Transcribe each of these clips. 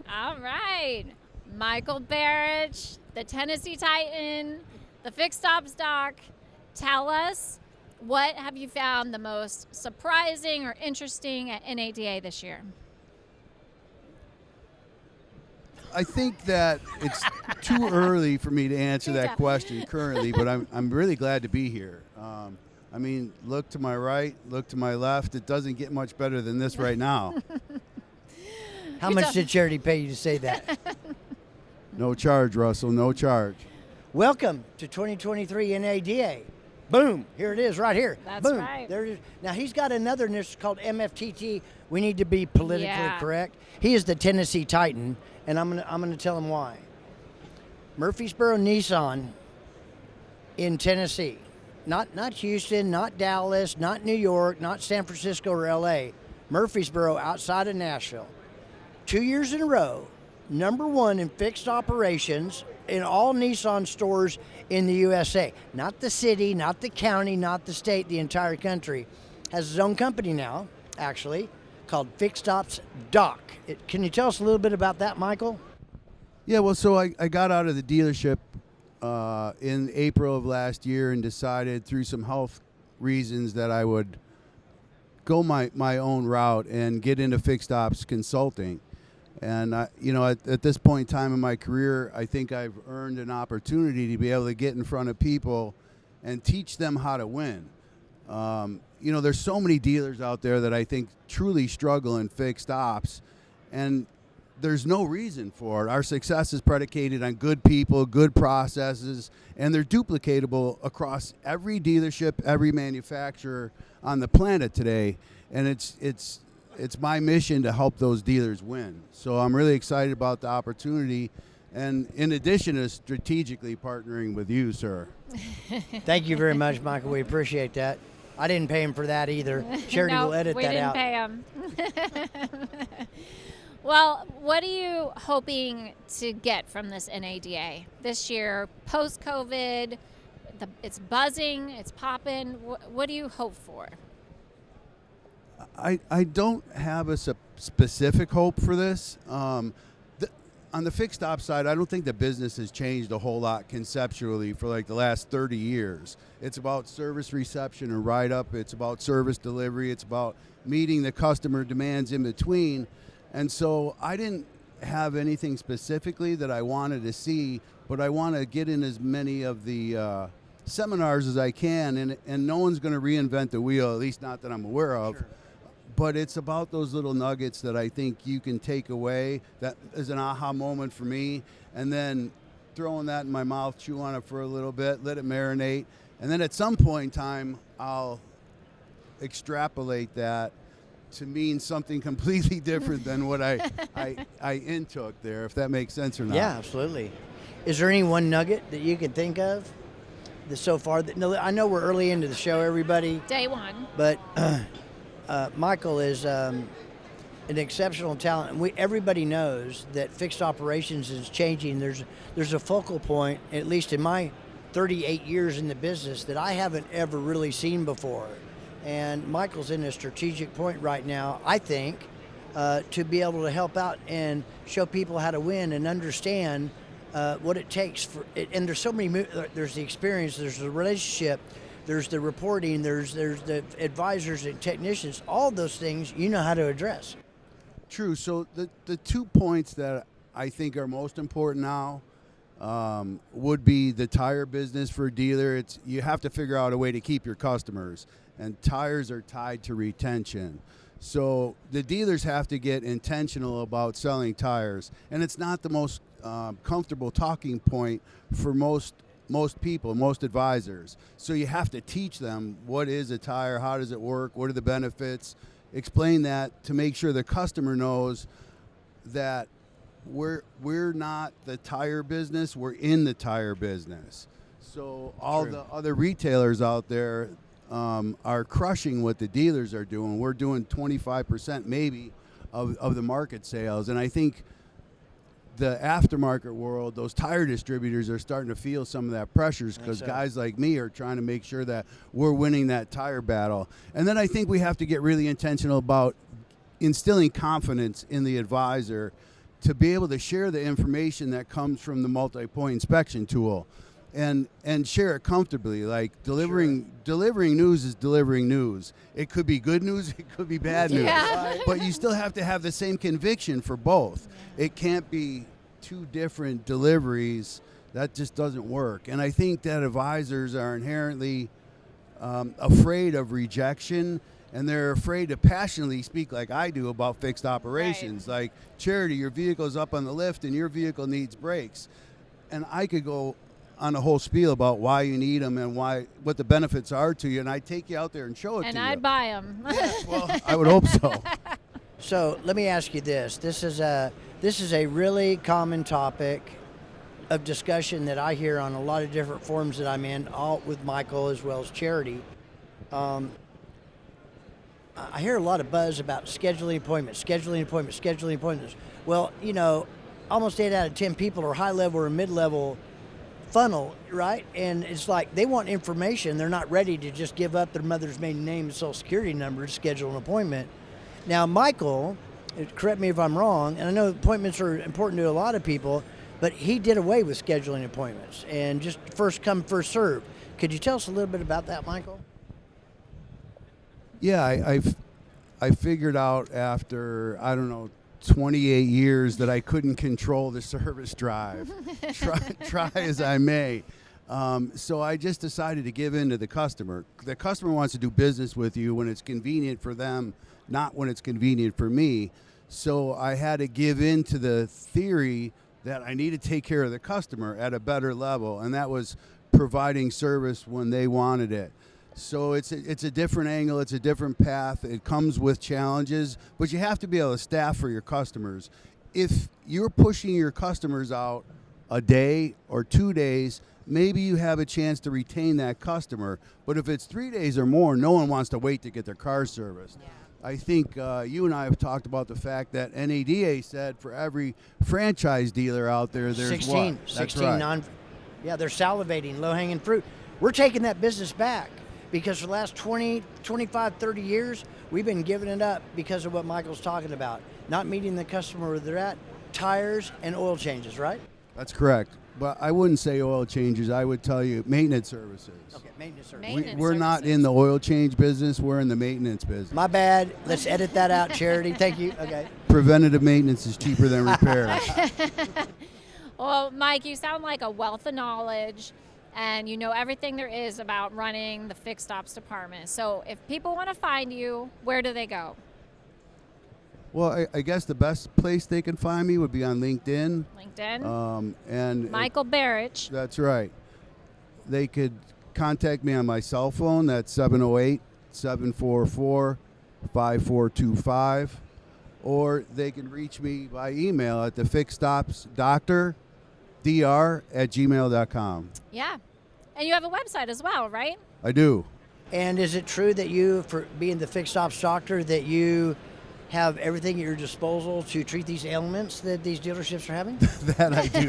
All right. Michael Barich, the Tennessee Titan, the FixedOPS doc. Tell us, what have you found the most surprising or interesting at NADA this year? I think that it's too early for me to answer that Yeah. question currently, but I'm really glad to be here. I mean, look to my right, look to my left. It doesn't get much better than this right now. How much did charity pay you to say that? No charge, Russell, no charge. Welcome to 2023 NADA. Boom, here it is right here. That's Boom, right. there it is. Now he's got another initiative called M.F.T.T. We need to be politically Yeah. correct. He is the Tennessee Titan, and I'm gonna tell him why. Murfreesboro Nissan in Tennessee, not Houston, not Dallas, not New York, not San Francisco or L.A. Murfreesboro outside of Nashville. 2 years in a row, #1 in fixed operations in all Nissan stores in the USA. Not the city, not the county, not the state, the entire country. Has his own company now, actually, called FixedOPS Doc. Can you tell us a little bit about that, Michael? Yeah, well, so I got out of the dealership in April of last year and decided through some health reasons that I would go my own route and get into fixed ops consulting. And at this point in time in my career, I think I've earned an opportunity to be able to get in front of people and teach them how to win. There's so many dealers out there that I think truly struggle in fixed ops, and there's no reason for it. Our success is predicated on good people, good processes, and they're duplicatable across every dealership, every manufacturer on the planet today. And it's my mission to help those dealers win. So I'm really excited about the opportunity, and in addition to strategically partnering with you, sir. Thank you very much, Michael. We appreciate that. I didn't pay him for that either. Charity will edit that out. We didn't pay him. Well, what are you hoping to get from this NADA this year, post-COVID? It's buzzing, it's popping. What do you hope for? I don't have a specific hope for this. On the fixed ops side, I don't think the business has changed a whole lot conceptually for like the last 30 years. It's about service reception and write-up. It's about service delivery. It's about meeting the customer demands in between. And so I didn't have anything specifically that I wanted to see, but I want to get in as many of the seminars as I can, and no one's going to reinvent the wheel, at least not that I'm aware of. Sure. But it's about those little nuggets that I think you can take away. That is an aha moment for me. And then throwing that in my mouth, chew on it for a little bit, let it marinate. And then at some point in time, I'll extrapolate that to mean something completely different than what I intook there, if that makes sense or not. Yeah, absolutely. Is there any one nugget that you can think of that so far? I know we're early into the show, everybody. Day one. But Michael is an exceptional talent. Everybody knows that fixed operations is changing. There's a focal point, at least in my 38 years in the business, that I haven't ever really seen before. And Michael's in a strategic point right now, I think, to be able to help out and show people how to win and understand what it takes. And there's so many, there's the experience, there's the relationship, there's the reporting, there's the advisors and technicians, all those things you know how to address. True. So the 2 points that I think are most important now would be the tire business for a dealer. You have to figure out a way to keep your customers, and tires are tied to retention. So the dealers have to get intentional about selling tires, and it's not the most comfortable talking point for most people, most advisors. So you have to teach them what is a tire, how does it work, what are the benefits, explain that to make sure the customer knows that we're not the tire business, we're in the tire business. So all the other retailers out there are crushing what the dealers are doing. We're doing 25% maybe of the market sales. And I think the aftermarket world, those tire distributors are starting to feel some of that pressures because guys like me are trying to make sure that we're winning that tire battle. And then I think we have to get really intentional about instilling confidence in the advisor to be able to share the information that comes from the multi-point inspection tool, and share it comfortably. Like delivering news is delivering news. It could be good news, it could be bad news, Yeah. but you still have to have the same conviction for both. It can't be two different deliveries. That just doesn't work. And I think that advisors are inherently afraid of rejection, and they're afraid to passionately speak like I do about fixed operations. Like, Charity, your vehicle's up on the lift and your vehicle needs brakes. And I could go on a whole spiel about why you need them and what the benefits are to you, and I'd take you out there and show it to you. And I'd buy them. Well, I would hope so. So let me ask you this. This is a really common topic of discussion that I hear on a lot of different forums that I'm in, all with Michael as well as Charity. I hear a lot of buzz about scheduling appointments. Well, you know, almost 8 out of 10 people are high level or mid level funnel, right? And it's like they want information. They're not ready to just give up their mother's maiden name and social security number to schedule an appointment. Now, Michael, correct me if I'm wrong, and I know appointments are important to a lot of people, but he did away with scheduling appointments and just first come, first serve. Could you tell us a little bit about that, Michael? Yeah, I figured out after, I don't know, 28 years that I couldn't control the service drive, try as I may. So I just decided to give in to the customer. The customer wants to do business with you when it's convenient for them, not when it's convenient for me. So I had to give in to the theory that I need to take care of the customer at a better level, and that was providing service when they wanted it. So it's a different angle, it's a different path. It comes with challenges, but you have to be able to staff for your customers. If you're pushing your customers out a day or 2 days, maybe you have a chance to retain that customer. But if it's 3 days or more, no one wants to wait to get their car serviced. Yeah. I think you and I have talked about the fact that NADA said for every franchise dealer out there, there's 16 right. Yeah, they're salivating, low-hanging fruit. We're taking that business back because for the last 20, 25, 30 years, we've been giving it up because of what Michael's talking about. Not meeting the customer where they're at, tires and oil changes, right? That's correct. But I wouldn't say oil changes. I would tell you maintenance services. Okay, maintenance services. We're not in the oil change business. We're in the maintenance business. My bad. Let's edit that out, Charity. Thank you. Okay. Preventative maintenance is cheaper than repairs. Well, Mike, you sound like a wealth of knowledge, and you know everything there is about running the fixed ops department. So if people want to find you, where do they go? Well, I guess the best place they can find me would be on LinkedIn. And Michael Barich. That's right. They could contact me on my cell phone. That's 708-744-5425. Or they can reach me by email at the FixedOPS.dr@gmail.com. Yeah. And you have a website as well, right? I do. And is it true that you, for being the fixed ops doctor, that you have everything at your disposal to treat these ailments that these dealerships are having? That I do.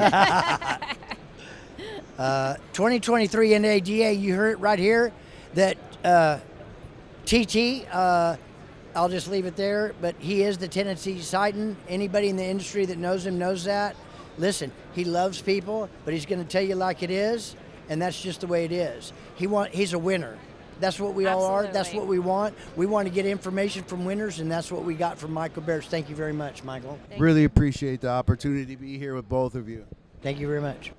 2023 NADA, you heard it right here, that TT, I'll just leave it there, but he is the Tennessee Titan. Anybody in the industry that knows him knows that. Listen, he loves people, but he's going to tell you like it is, and that's just the way it is. He's a winner. That's what we all are. That's what we want. We want to get information from winners, and that's what we got from Michael Barich. Thank you very much, Michael. Really appreciate the opportunity to be here with both of you. Thank you very much.